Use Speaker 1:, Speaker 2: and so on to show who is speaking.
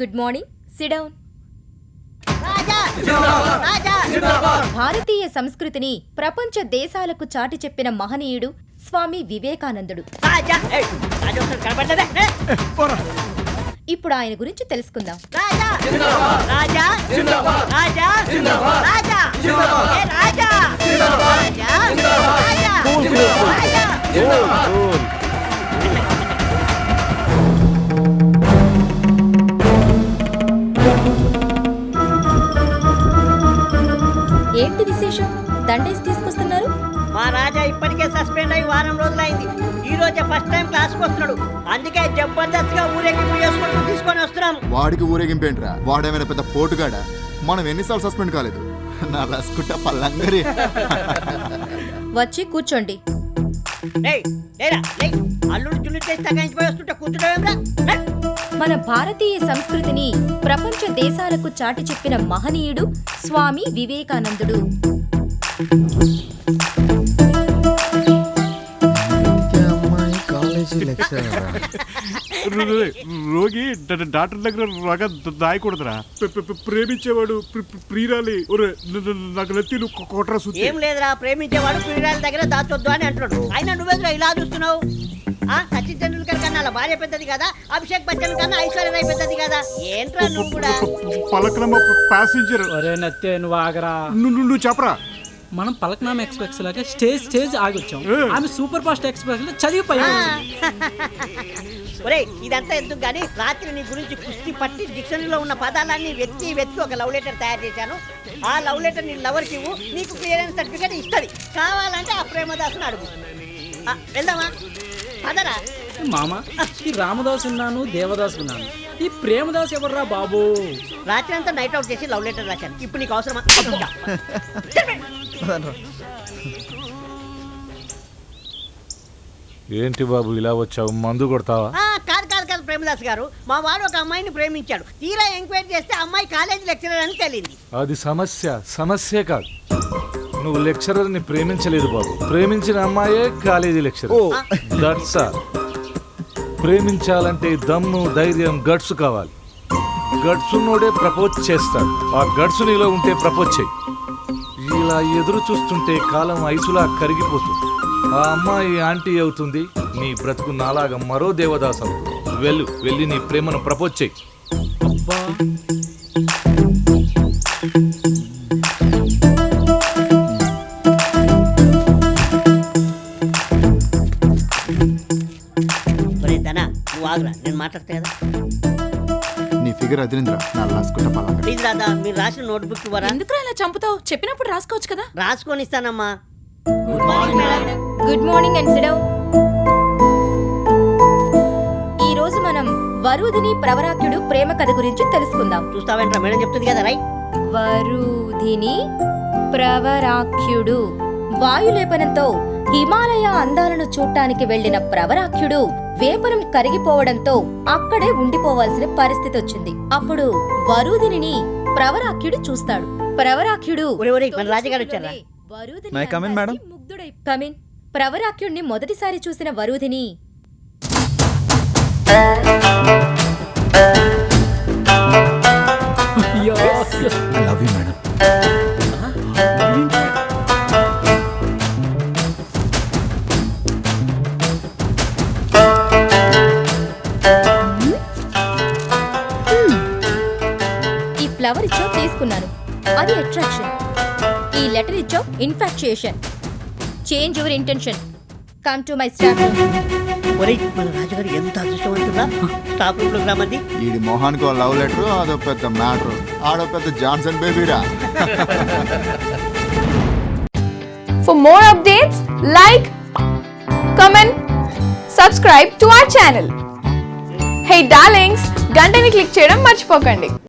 Speaker 1: Good morning, sit down. భారతీయ సంస్కృతిని ప్రపంచ దేశాలకు చాటి చెప్పిన మహనీయుడు స్వామి వివేకానందుడు. ఇప్పుడు ఆయన గురించి తెలుసుకుందాం. ఏంటి విశేషం? దండేసి తీసుకొస్తున్నారు?
Speaker 2: మా రాజా ఇప్పటికే సస్పెండ్ అయ్యి వారం రోజులైంది. ఈ రోజే ఫస్ట్ టైం క్లాస్కి వస్తున్నాడు. అందుకే జబర్దస్త్ గా ఊరేగింపు చేసుకుంటూ తీసుకొని వస్తున్నాం.
Speaker 3: వాడికి ఊరేగింపు ఏంట్రా? వాడేమైనా పెద్ద పోటుగాడా? మనం ఎన్నిసార్లు సస్పెండ్ కాలేదు. నా రస్కుట్ట పల్లంగరి.
Speaker 1: వచ్చి కూర్చోండి.
Speaker 2: అల్లుడు చున్ను చేసి తగ్గించిపోయి వస్తుంటే కూర్చుంటావేమ్రా?
Speaker 1: మన భారతీయ సంస్కృతిని ప్రపంచ దేశాలకు చాటి చెప్పిన మహనీయుడు స్వామి వివేకానందుడు.
Speaker 4: రోగి డాక్టర్ దగ్గర రాగా దాయకూడదురా. ప్రేమించేవాడు ప్రియురాలి నాకు నచ్చి నువ్వు కోట్రా.
Speaker 2: ఏం లేదురా, ప్రేమించేవాడు ప్రియురాలి దగ్గర దాచొద్దు అని అంటున్నాడు. అయినా నువ్వెందుకు ఇలా చూస్తున్నావు? సచిన్ టెండూల్కర్ కన్నా అలా భార్య పెద్దది కదా, అభిషేక్ బచ్చన్ కన్నా ఐశ్వర్య రాయ్ పెద్దది కదా. ఏంట్రా నువ్వు కూడా?
Speaker 4: పలకనమ్మ ప్యాసింజర్.
Speaker 5: నువ్వు ఆగరా.
Speaker 4: నువ్వు చెప్పరా.
Speaker 5: మనం పలకనామా ఎక్స్ప్రెస్ లాగా స్టేజ్ ఆగొచ్చాం. ఆమె సూపర్ ఫాస్ట్ ఎక్స్ప్రెస్ లో చదివిపోయాం.
Speaker 2: ఒరే ఇదంతా ఎందుకు గానీ, రాత్రి నీ గురించి కుస్తీ పట్టి డిక్షనరీలో ఉన్న పదాలన్నీ వెతికి ఒక లవ్ లెటర్ తయారు చేశాను. ఆ లవ్ లెటర్ నీ లవర్కి ఇవ్వు, నీకు క్లియరెన్స్ సర్టిఫికేట్ ఇస్తుంది. కావాలంటే ఆ ప్రేమదాసుని అడుగు. వెళ్దామా? పదరా.
Speaker 5: మామ, ఈ రామదాస్ ఉన్నాను, దేవదాస్ ఉన్నాను, ఈ ప్రేమదాస్ ఎవర్రా బాబు?
Speaker 2: రాత్రి అంతా నైట్ అవుట్ చేసి లవ్ లెటర్ రాశాను. ఇప్పుడు నీకు అవసరమా?
Speaker 6: ఏంటి బాబు ఇలా వచ్చావు? మందు కొడతావా?
Speaker 2: కాదు ప్రేమదాస్ గారు, మా వాడు ఒక అమ్మాయిని ప్రేమించాడు. తీరా ఎంక్వైరీ చేస్తే అమ్మాయి కాలేజీ లెక్చరర్ అని తెలియంది.
Speaker 6: అది సమస్య కాదు. నువ్వు లెక్చరర్ని ప్రేమించలేదు బాబు. ప్రేమించిన అమ్మాయే కాలేజీ లెక్చరర్. That's all. ప్రేమించాలంటే దమ్ము, ధైర్యం, గట్స్ కావాలి. గట్స్ ఉన్నోడే ప్రపోజ్ చేస్తాడు. ఆ గట్స్ నీలో ఉంటే ప్రపోజ్ చేయి. ఇలా ఎదురు చూస్తుంటే కాలం ఐసులా కరిగిపోతుంది. ఆ అమ్మాయి ఆంటీ అవుతుంది, నీ బ్రతుకు నాలాగా మరో దేవదాస్ అవుతుంది. వెళ్ళి నీ ప్రేమను ప్రపోజ్ చేయి.
Speaker 2: నేను మాట్లాడతా కదా.
Speaker 3: నీ ఫిగర్ అదిరింద్రా. నా రాసుకుంటా పల్లంగరి.
Speaker 2: ప్లీజ్ రాదా, మీరు రాసిన నోట్బుక్ ఇవ్వరా?
Speaker 1: ఎందుకు ఇలా చంపుతావు? చెప్పినప్పుడు రాసుకోవచ్చు కదా.
Speaker 2: రాసుకొని ఇస్తానమ్మా.
Speaker 1: Good morning and sit down. ఈ రోజు మనం వరూధిని ప్రవరాఖ్యుడు ప్రేమ కథ గురించి తెలుసుకుందాం.
Speaker 2: చూస్తావేంట్రా, మేడం చెప్తుంది కదా. రై.
Speaker 1: వరూధిని ప్రవరాఖ్యుడు. వాయులేపనంతో హిమాలయ అందాలను చూడటానికి వెళ్లిన ప్రవరాఖ్యుడు వేపనం కరిగిపోవడంతో అక్కడే ఉండిపోవాల్సిన పరిస్థితి వచ్చింది. అప్పుడు వరూధిని ప్రవరాఖ్యుడు చూస్తాడు. ప్రవరాఖ్యుడు కమిన్. ప్రవరాఖ్యుడిని మొదటిసారి చూసిన వరూధిని ఫ్లవర్ ఇచ్చో తీసుకున్నాను, అది అట్రాక్షన్. ఈ లెటర్ ఇచ్చో infatuation. Change your intention. Come to my staff room.
Speaker 2: మన రాజుగారు ఎంత అదృష్టవంతుడా. స్టాఫ్ రూమ్ లోకి రామంది.
Speaker 3: ఈడి మొహానికి లవ్ లెటర్, అదో పెద్ద మ్యాటర్. ఆడో పెద్ద Johnson బేబీరా.
Speaker 7: For more updates, like, comment, subscribe to our channel. Hey darlings, గంటని click చేయడం మర్చిపోకండి.